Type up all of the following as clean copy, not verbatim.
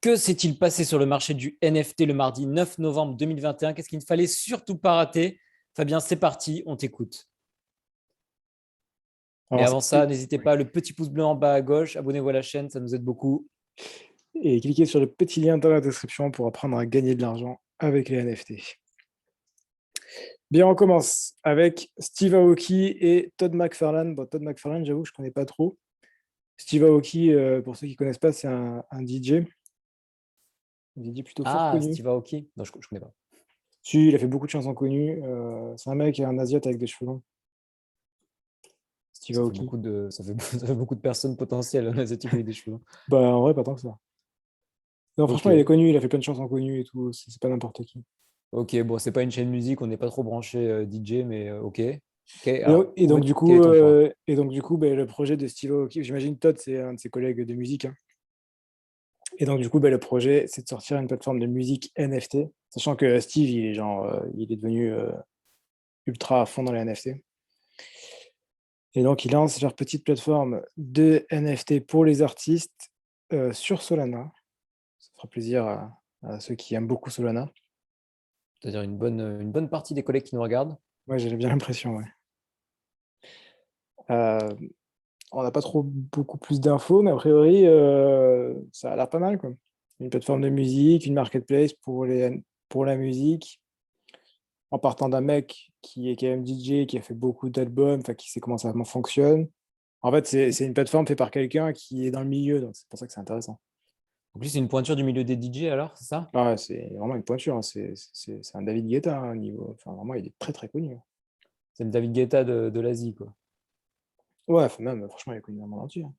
Que s'est-il passé sur le marché du NFT le mardi 9 novembre 2021? Qu'est-ce qu'il ne fallait surtout pas rater? Fabien, c'est parti, on t'écoute. Mais Alors, avant ça, n'hésitez pas, le petit pouce bleu en bas à gauche, abonnez-vous à la chaîne, ça nous aide beaucoup. et cliquez sur le petit lien dans la description pour apprendre à gagner de l'argent avec les NFT. Bien, on commence avec Steve Aoki et Todd McFarlane. Bon, Todd McFarlane, j'avoue que je ne connais pas trop. Steve Aoki, pour ceux qui ne connaissent pas, c'est un DJ. Un DJ plutôt fort Ah, connu. Steve Aoki. Non, je ne connais pas. Si, il a fait beaucoup de chansons connues. C'est un mec, un Asiate avec des cheveux longs. Steve Ça fait Aoki. beaucoup de, ça fait beaucoup de personnes potentielles, un asiatique avec des cheveux longs. Bah, en vrai, pas tant que ça. Non, Ok, franchement, il est connu, il a fait plein de chansons connues et tout. C'est pas n'importe qui. ok, bon, c'est pas une chaîne musique, on n'est pas trop branché DJ, mais ok. Ok, Et donc, alors, et donc, du quel coup, est ton point? ben, le projet de Steve Aoki, j'imagine Todd, c'est un de ses collègues de musique, hein. Et donc, du coup, ben, le projet, c'est de sortir une plateforme de musique NFT, sachant que Steve, il est devenu ultra à fond dans les NFT. Et donc, il lance leur petite plateforme de NFT pour les artistes sur Solana. Ça fera plaisir à ceux qui aiment beaucoup Solana. C'est-à-dire une bonne partie des collègues qui nous regardent. Moi, j'ai bien l'impression, ouais. Euh, on n'a pas trop beaucoup plus d'infos, mais a priori, ça a l'air pas mal, quoi. Une plateforme de musique, une marketplace pour la musique, en partant d'un mec qui est quand même DJ, qui a fait beaucoup d'albums, enfin, qui sait comment ça fonctionne. En fait, c'est une plateforme faite par quelqu'un qui est dans le milieu, donc c'est pour ça que c'est intéressant. Donc lui, c'est une pointure du milieu des DJ alors, c'est ça? Ah ouais, c'est vraiment une pointure, hein. C'est un David Guetta, hein, niveau. Enfin, vraiment, il est très très connu, hein. C'est le David Guetta de l'Asie, quoi. Ouais, enfin, même, franchement, il est connu dans le monde entier, hein.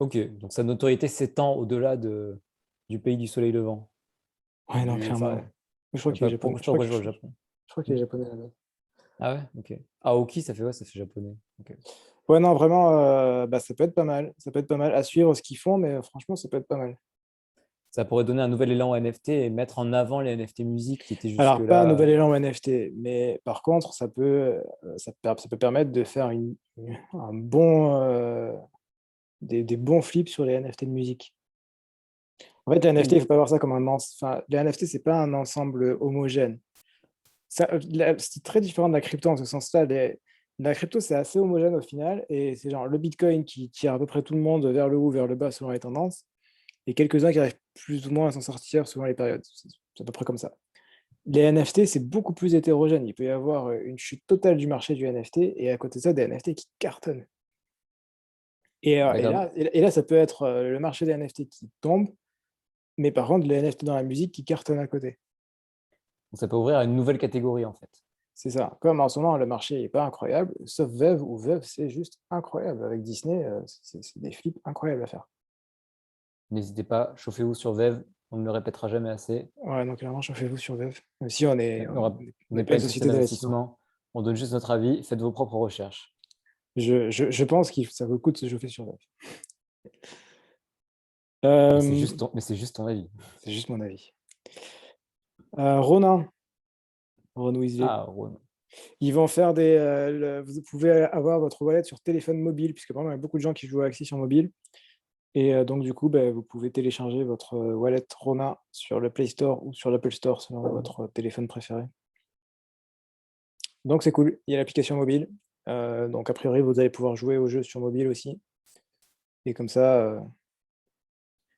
Ok, donc sa notoriété s'étend au-delà du pays du soleil levant. Ouais, non, Enfin, clairement. Je crois je sais qu'il est pas, japonais. je sais pas pourquoi je vois le Japon. Je crois qu'il est Hmm. japonais là-bas. Ah ouais, ok. Aoki, ouais, ça fait japonais. Ok. Ouais, non, vraiment, bah, ça peut être pas mal. Ça peut être pas mal à suivre ce qu'ils font, mais franchement, ça peut être pas mal. Ça pourrait donner un nouvel élan au NFT et mettre en avant les NFT musique qui étaient Alors, pas un jusque-là. nouvel élan NFT, mais par contre, ça peut permettre de faire un bon, des bons flips sur les NFT de musique. En fait, les NFT, il ne faut pas voir ça comme enfin, les NFT, c'est pas un ensemble homogène. C'est très différent de la crypto en ce sens-là. La crypto, c'est assez homogène au final, et c'est genre le Bitcoin qui tire à peu près tout le monde vers le haut, vers le bas selon les tendances, et quelques-uns qui arrivent plus ou moins à s'en sortir selon les périodes. C'est à peu près comme ça. Les NFT, c'est beaucoup plus hétérogène. Il peut y avoir une chute totale du marché du NFT, et à côté de ça, des NFT qui cartonnent. Et, euh, Ouais, et là, et là, ça peut être le marché des NFT qui tombe, mais par contre, les NFT dans la musique qui cartonnent à côté. donc ça peut ouvrir à une nouvelle catégorie en fait. C'est ça. Comme en ce moment, le marché n'est pas incroyable, sauf Veuve, ou Veuve, c'est juste incroyable. Avec Disney, c'est des flips incroyables à faire. N'hésitez pas, chauffez-vous sur Vev, on ne le répétera jamais assez. Ouais, donc clairement, chauffez-vous sur Veuve. Même si on est, on On n'est n'est pas pas une une société société d'investissement. d'investissement, on donne juste notre avis, faites vos propres recherches. Je pense que ça vaut le coup de se chauffer sur Veuve. Mais Euh, mais c'est juste ton avis. c'est juste mon avis. Ronin, Ron Weasley. Ah, Rhône. Ils vont faire vous pouvez avoir votre wallet sur téléphone mobile, puisque vraiment, il y a beaucoup de gens qui jouent à Axie sur mobile. Et donc, du coup, ben, vous pouvez télécharger votre wallet Ronin sur le Play Store ou sur l'Apple Store selon votre téléphone préféré. Donc, c'est cool. Il y a l'application mobile. Donc, a priori, vous allez pouvoir jouer au jeu sur mobile aussi. Et comme ça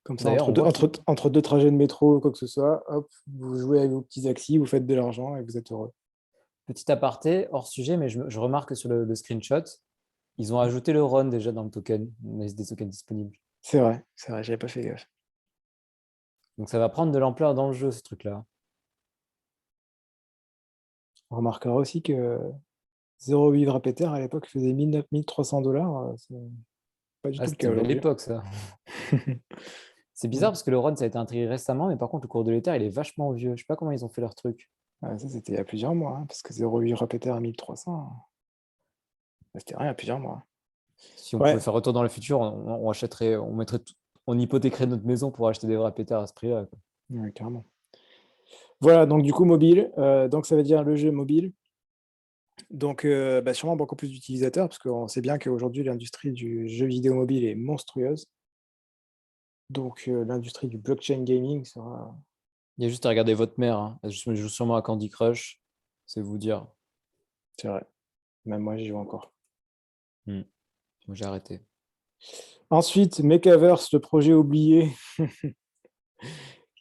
D'ailleurs, on voit qu'il entre deux trajets de métro ou quoi que ce soit, hop, vous jouez avec vos petits Axis, vous faites de l'argent et vous êtes heureux. petit aparté, hors sujet, mais je remarque que sur le screenshot, ils ont ajouté le run déjà dans le token, on a des tokens disponibles. C'est vrai, j'avais pas fait gaffe. Donc ça va prendre de l'ampleur dans le jeu, ce truc-là. On remarquera aussi que 0,8 Wrapether à l'époque faisait 1300 $. C'est pas du Ah, tout le c'était cas une belle aujourd'hui. époque, ça. C'est bizarre Ouais. parce que le run, ça a été intégré récemment, mais par contre, le cours de l'Ether, il est vachement vieux. Je sais pas comment ils ont fait leur truc. Ouais, ça, c'était il y a plusieurs mois, hein, parce que 0,8 Wrapether à 1300, c'était rien il y a plusieurs mois. Si on pouvait Ouais, faire retour dans le futur, on achèterait, on mettrait on hypothéquerait notre maison pour acheter des vrais pétards à ce prix-là, quoi. ouais, carrément. Voilà, donc du coup, mobile. Donc, ça veut dire le jeu mobile. Donc, bah, sûrement beaucoup plus d'utilisateurs, parce qu'on sait bien qu'aujourd'hui, l'industrie du jeu vidéo mobile est monstrueuse. Donc, l'industrie du blockchain gaming sera... Il y a juste à regarder votre mère, hein. Elle joue sûrement à Candy Crush, c'est vous dire. C'est vrai. Même moi, j'y joue encore. Hmm. Moi, j'ai arrêté. Ensuite, Mechaverse, le projet oublié,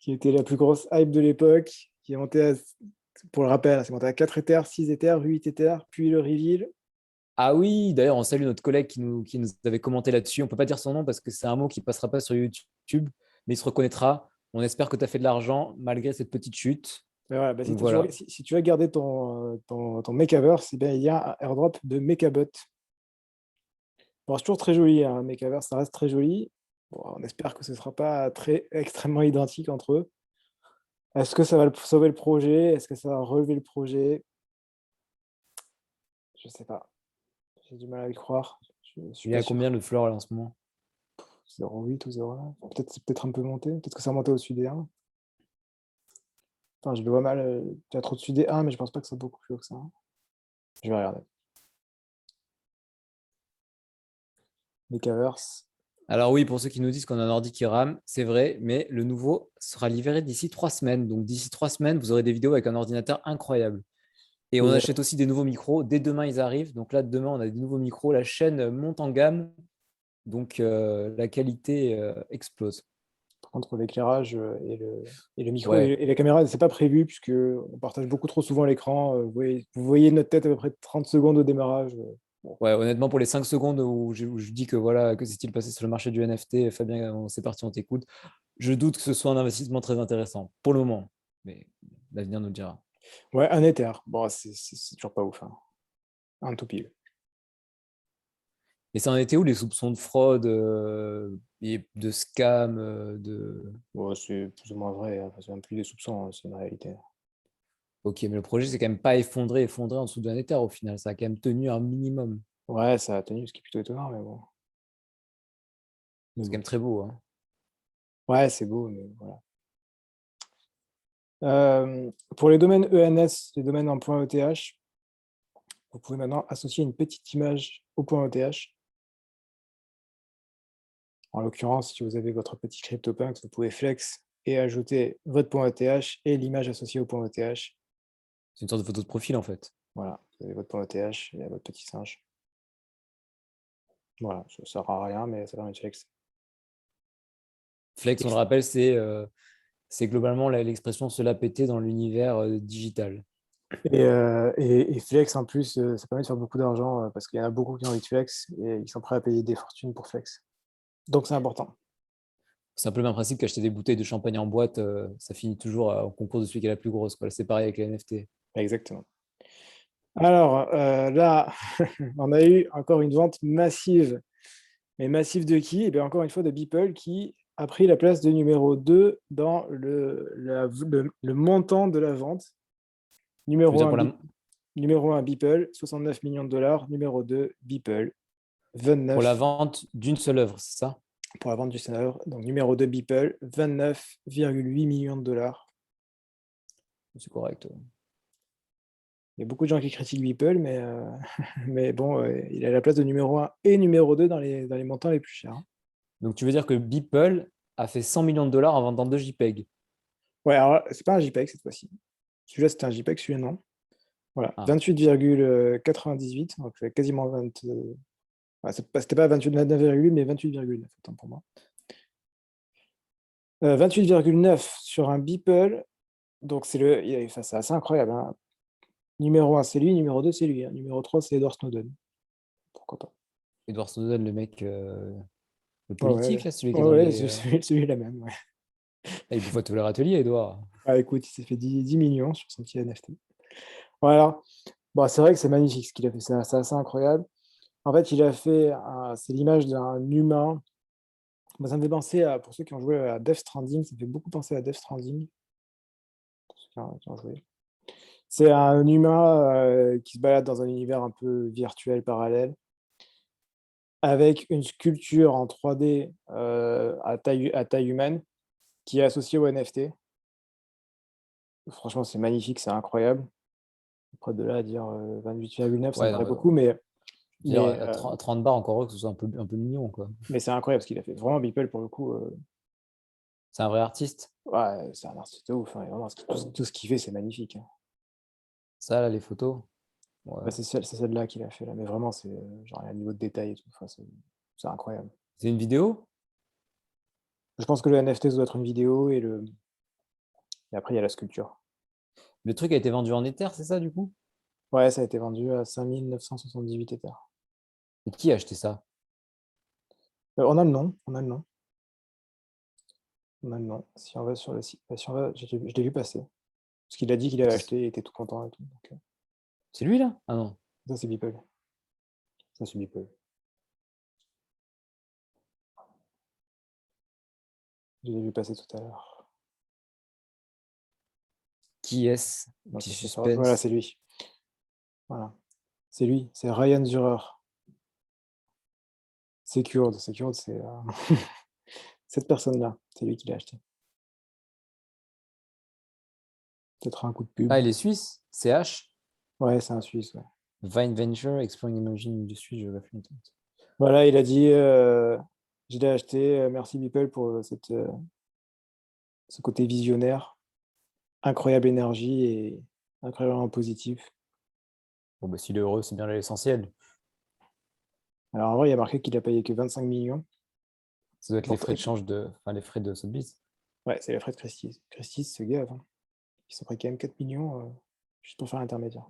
qui était la plus grosse hype de l'époque, qui est monté à, pour le rappel, c'est monté à 4 Ethers, 6 Ethers, 8 Ethers, puis le reveal. Ah oui, d'ailleurs, on salue notre collègue qui nous avait commenté là-dessus. On ne peut pas dire son nom parce que c'est un mot qui ne passera pas sur YouTube, mais il se reconnaîtra. On espère que tu as fait de l'argent malgré cette petite chute. Mais voilà, bah, Donc voilà. si tu veux garder ton Mechaverse, eh bien, il y a un airdrop de Mechabot. Bon, c'est toujours très joli, hein, Mechaverse, ça reste très joli. Bon, on espère que ce ne sera pas très extrêmement identique entre eux. Est-ce que ça va sauver le projet? Est-ce que ça va relever le projet? Je ne sais pas. J'ai du mal à y croire. Je ne suis Il y pas a sûr. combien de fleurs là en ce moment? 0,8 ou 0,9. Peut-être c'est peut-être un peu monté. Peut-être que ça monté au-dessus des 1. Enfin, je le vois mal. Tu as trop au-dessus des 1, mais je pense pas que ce soit beaucoup plus haut que ça, hein. Je vais regarder. Mechaverse. Alors oui, pour ceux qui nous disent qu'on a un ordi qui rame, c'est vrai, mais le nouveau sera livré d'ici 3 semaines. Donc d'ici 3 semaines, vous aurez des vidéos avec un ordinateur incroyable. Et on Et, achète aussi des nouveaux micros. Dès demain, ils arrivent. Donc là, demain, on a des nouveaux micros. La chaîne monte en gamme. Donc la qualité explose. par contre, l'éclairage et le micro Ouais. et la caméra, c'est pas prévu puisque on partage beaucoup trop souvent l'écran. Vous voyez notre tête à peu près 30 secondes au démarrage. Bon. Ouais, honnêtement, pour les 5 secondes où je dis que voilà, que s'est-il passé sur le marché du NFT, Fabien, c'est parti, on t'écoute. Je doute que ce soit un investissement très intéressant pour le moment. Mais l'avenir nous le dira. Ouais, un Ether. Bon, c'est toujours pas ouf, hein. Un tout pile. Et ça en était où les soupçons de fraude et de scam Bon, c'est plus ou moins vrai, hein. Enfin, c'est même plus des soupçons, hein, c'est une réalité. Ok, mais le projet c'est quand même pas effondré en dessous d'un Ether au final. Ça a quand même tenu un minimum. Ouais, ça a tenu, ce qui est plutôt étonnant, mais bon. Mais C'est quand bon. même très beau, hein. Ouais, c'est beau, mais voilà. Pour les domaines ENS, les domaines en .eth, vous pouvez maintenant associer une petite image au .eth. En l'occurrence, si vous avez votre petit CryptoPunks, vous pouvez flex et ajouter votre .eth et l'image associée au .eth. C'est une sorte de photo de profil en fait. Voilà, vous avez votre .eth et votre petit singe. Voilà, ça ne sert à rien, mais ça permet de flex. Flex, on le rappelle, c'est globalement l'expression se la péter dans l'univers digital. Et flex, en plus, ça permet de faire beaucoup d'argent parce qu'il y en a beaucoup qui ont envie de flex et ils sont prêts à payer des fortunes pour flex. Donc, c'est important. C'est un peu le même principe qu'acheter des bouteilles de champagne en boîte, ça finit toujours au concours de celui qui est la plus grosse, quoi. C'est pareil avec les NFT. Exactement. Alors, là, on a eu encore une vente massive. Mais massive de qui? Eh bien, encore une fois, de Beeple qui a pris la place de numéro 2 dans le montant de la vente. Tu veux Numéro dire 1, pour la... numéro 1 Beeple, 69 millions de dollars. Numéro 2, Beeple, pour la 29 vente d'une seule œuvre, c'est ça? pour la vente du scénario. Donc, numéro 2, Beeple, 29,8 millions de dollars. C'est correct. Il y a beaucoup de gens qui critiquent Beeple, mais bon, il a la place de numéro 1 et numéro 2 dans les montants les plus chers, hein. Donc tu veux dire que Beeple a fait 100 millions de dollars en vendant 2 JPEG? Ouais, alors c'est pas un JPEG cette fois-ci. Celui-là, c'était un JPEG, celui-là, non. Voilà, Ah, 28,98, donc c'est quasiment 20. C'était pas 29,8, mais 28,9, autant pour moi. 28,9 sur un Beeple, donc enfin, c'est assez incroyable, hein. Numéro 1, c'est lui, numéro 2, c'est lui, hein. Numéro 3, c'est Edward Snowden. Pourquoi pas? Edward Snowden, le mec, le Ouais, ouais, politique, là, celui qui est ouais, dans ouais, les. celui-là même, ouais. Ah, il bouffe à tout leur atelier, Edouard. Ah, écoute, il s'est fait 10 millions sur son petit NFT. Voilà. Bon, c'est vrai que c'est magnifique ce qu'il a fait, c'est assez incroyable. En fait, il a fait, c'est l'image d'un humain. Moi, ça me fait penser pour ceux qui ont joué à Death Stranding, ça me fait beaucoup penser à Death Stranding, pour ceux qui ont joué. C'est un humain qui se balade dans un univers un peu virtuel, parallèle, avec une sculpture en 3D à taille humaine qui est associée au NFT. Franchement, c'est magnifique, c'est incroyable. Après, de là à dire 28,9, ça me Ouais, non, paraît beaucoup, mais, dire mais, à euh, 30 bars, encore heureux que ce soit un peu mignon, quoi. mais c'est incroyable ce qu'il a fait. Vraiment, Beeple, pour le coup. C'est un vrai artiste. Ouais, c'est un artiste de ouf, hein, et vraiment, tout ce qu'il fait, c'est magnifique, hein. Ça, là, les photos. Ouais. Bah, c'est celle-là qu'il a fait là, mais vraiment, c'est, genre, il y a un niveau de détail et tout, enfin, c'est incroyable. C'est une vidéo? Je pense que le NFT, ça doit être une vidéo et après, il y a la sculpture. Le truc a été vendu en Ether, c'est ça, du coup? Ouais, ça a été vendu à 5 978 Ethers. Et qui a acheté ça? On a le nom, on a le nom, on a le nom. Si on va sur le site, si on va je l'ai vu passer. Parce qu'il a dit qu'il avait C'est acheté, il était tout content et tout, donc c'est lui, là? Ah non. ça, c'est Beeple. Ça, c'est Beeple. Je l'ai vu passer tout à l'heure. Qui est-ce? Non, Petit voilà, suspense. c'est lui. Voilà. C'est lui, c'est Ryan Zurer. Secured, Secured, c'est cette personne-là, c'est lui qui l'a acheté. Peut-être un coup de pub. Ah, il est suisse? CH? Ouais, c'est un Suisse, ouais. Vine Venture, Exploring Emerging Industry, Geography Intent. Voilà, il a dit, je l'ai acheté, merci Beeple pour ce côté visionnaire, incroyable énergie et incroyablement positif. Bon, bah, s'il est heureux, c'est bien l'essentiel. Alors en vrai, il y a marqué qu'il a payé que 25 millions. Ça doit être les Pour... frais de change de. Enfin, les frais de Sotheby's. Ouais, c'est les frais de Christie's. Christie's, ce gars, hein. Ils s'ont pris quand même 4 millions juste pour faire l'intermédiaire.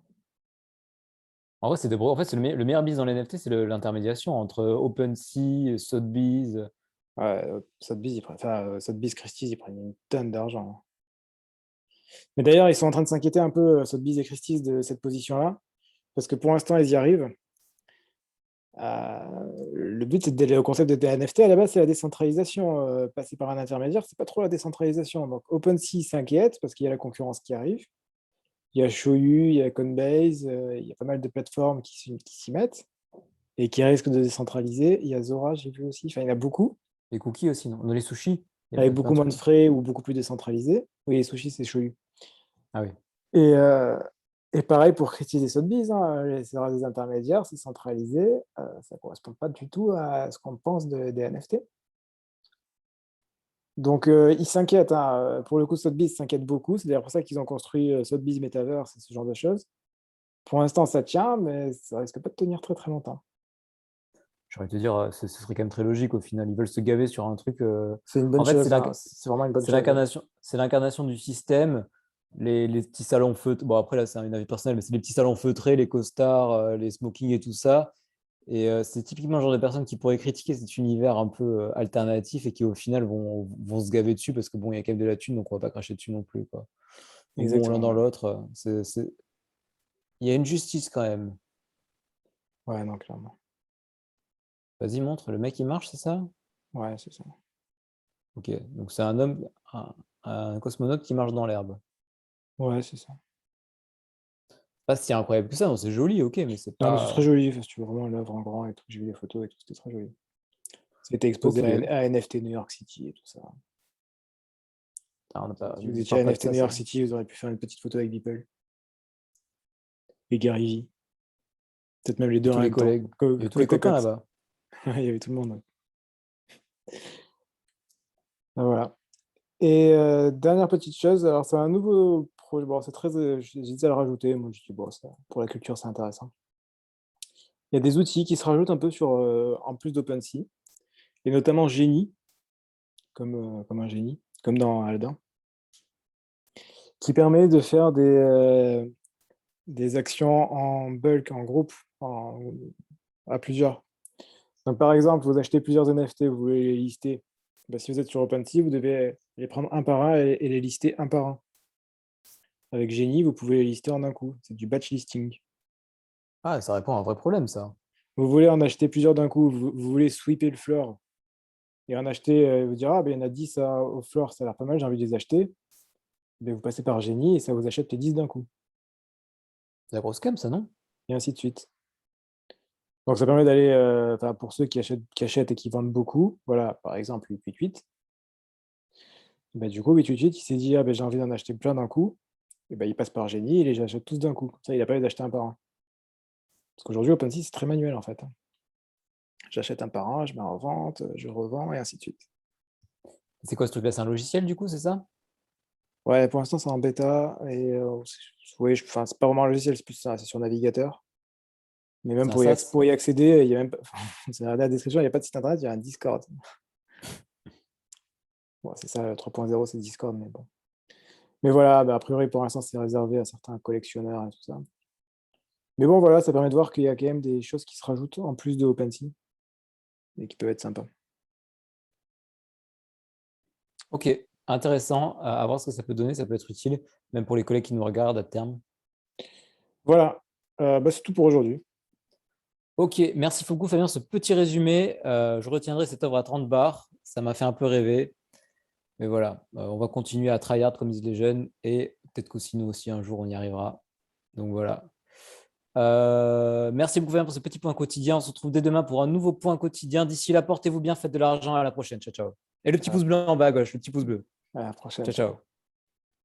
En vrai, c'est en fait, c'est le meilleur business dans les NFT, c'est l'intermédiation entre OpenSea, Sotheby's. Ouais, Sotheby's, Sotheby's, Christie's, ils prennent une tonne d'argent, hein. Mais d'ailleurs, ils sont en train de s'inquiéter un peu, Sotheby's et Christie's, de cette position-là, parce que pour l'instant, ils y arrivent. Le but, c'est d'aller au concept de NFT. À la base, c'est la décentralisation. Passer par un intermédiaire, c'est pas trop la décentralisation. Donc, OpenSea s'inquiète parce qu'il y a la concurrence qui arrive. Il y a Shoyu, il y a Coinbase, il y a pas mal de plateformes qui s'y mettent et qui risquent de décentraliser. Il y a Zora, j'ai vu aussi. Enfin, il y en a beaucoup, Les cookies aussi, non? Dans les sushis, il y a avec plein beaucoup de moins de trucs. frais ou beaucoup plus décentralisés. Oui, les sushis, c'est Shoyu. Ah oui. Et, euh, et pareil pour Christie's et Sotheby's, hein, c'est des intermédiaires, c'est centralisé. Ça ne correspond pas du tout à ce qu'on pense des NFT. Donc, ils s'inquiètent, hein. Pour le coup, Sotheby's s'inquiète beaucoup. C'est d'ailleurs pour ça qu'ils ont construit Sotheby's Metaverse et ce genre de choses. Pour l'instant, ça tient, mais ça risque pas de tenir très très longtemps. J'aurais te dire, ce serait quand même très logique au final. Ils veulent se gaver sur un truc. C'est une bonne En fait, chose, hein. C'est vraiment une bonne chose. c'est l'incarnation du système. Les petits salons feutrés. Bon, après, là, c'est une avis personnel, mais c'est les petits salons feutrés, les costards, les smokings et tout ça. Et c'est typiquement le genre de personnes qui pourraient critiquer cet univers un peu alternatif et qui, au final, vont se gaver dessus parce que bon, il y a quand même de la thune, donc on va pas cracher dessus non plus, quoi. Donc bon, l'un Exactement, dans ouais. l'autre, il y a une justice quand même. Ouais, non, clairement. Vas-y, montre. Le mec, il marche, c'est ça? Ouais, c'est ça. Ok. Donc c'est un homme, un cosmonaute qui marche dans l'herbe. Ouais, c'est ça. Pas si incroyable que ça, non, c'est joli, ok, mais c'est Non, mais c'est très pas. joli, si tu veux vraiment l'œuvre en grand et tout. J'ai vu les photos et tout, c'était très joli. C'était exposé Ok. à NFT New York City et tout ça. Ah, on a pas... Si vous étiez Parle à pas de NFT ça, New ça. York City, vous auriez pu faire une petite photo avec Beeple et Gary Vee. Peut-être même les deux Et en tous les même temps. collègues. Il y a tous les Côte à copains côte. là-bas. Il y avait tout le monde, ouais. Ah, voilà. Et dernière petite chose, alors c'est un nouveau projet. Bon, c'est très. J'hésite à le rajouter. Moi, je dis, bon, pour la culture, c'est intéressant. Il y a des outils qui se rajoutent un peu en plus d'OpenSea, et notamment Genie, comme un génie, comme dans Aladdin, qui permet de faire des actions en bulk, en groupe, à plusieurs. Donc, par exemple, vous achetez plusieurs NFT, vous voulez les lister. Ben, si vous êtes sur OpenSea, vous devez les prendre un par un et les lister un par un. Avec Genie, vous pouvez les lister en un coup. C'est du batch listing. Ah, ça répond à un vrai problème, ça. Vous voulez en acheter plusieurs d'un coup, vous voulez sweeper le floor et en acheter, vous dire, ah ben il y en a 10 au floor, ça a l'air pas mal, j'ai envie de les acheter. Ben, vous passez par Genie et ça vous achète les 10 d'un coup, C'est la grosse cam, ça, non? et ainsi de suite. Donc ça permet d'aller, pour ceux qui achètent et qui vendent beaucoup, voilà, par exemple 888, ben, du coup 888, il s'est dit, ah ben j'ai envie d'en acheter plein d'un coup, et ben il passe par Genie et les achète tous d'un coup. Comme ça, il n'a pas eu d'acheter un par un. Parce qu'aujourd'hui, OpenSea, c'est très manuel en fait, hein. J'achète un par un, je mets en vente, je revends et ainsi de suite. C'est quoi ce truc-là? C'est un logiciel du coup, c'est ça? Ouais, pour l'instant, c'est en bêta et oui, enfin, c'est pas vraiment un logiciel, c'est plus c'est sur navigateur. Mais même C'est un SaaS? pour y accéder, il y a même pas c'est dans la description, il y a pas de site internet, il y a un Discord. Bon, c'est ça, 3.0, c'est Discord, mais bon. Mais voilà, bah, a priori, pour l'instant, c'est réservé à certains collectionneurs et tout ça. Mais bon, voilà, ça permet de voir qu'il y a quand même des choses qui se rajoutent en plus de OpenSea et qui peuvent être sympas. Ok, intéressant. À voir ce que ça peut donner. Ça peut être utile, même pour les collègues qui nous regardent à terme. Voilà, bah, c'est tout pour aujourd'hui. Ok, merci beaucoup Fabien, ce petit résumé. Je retiendrai cette œuvre à 30 bars. Ça m'a fait un peu rêver. Mais voilà, on va continuer à tryhard comme disent les jeunes. Et peut-être qu'aussi nous aussi, un jour, on y arrivera. Donc voilà. Merci beaucoup Fabien pour ce petit point quotidien. On se retrouve dès demain pour un nouveau point quotidien. D'ici là, portez-vous bien, faites de l'argent. À la prochaine. Ciao, ciao. Et le petit À pouce bleu en bas à gauche, le petit pouce bleu. à la prochaine, Ciao, ciao. ciao.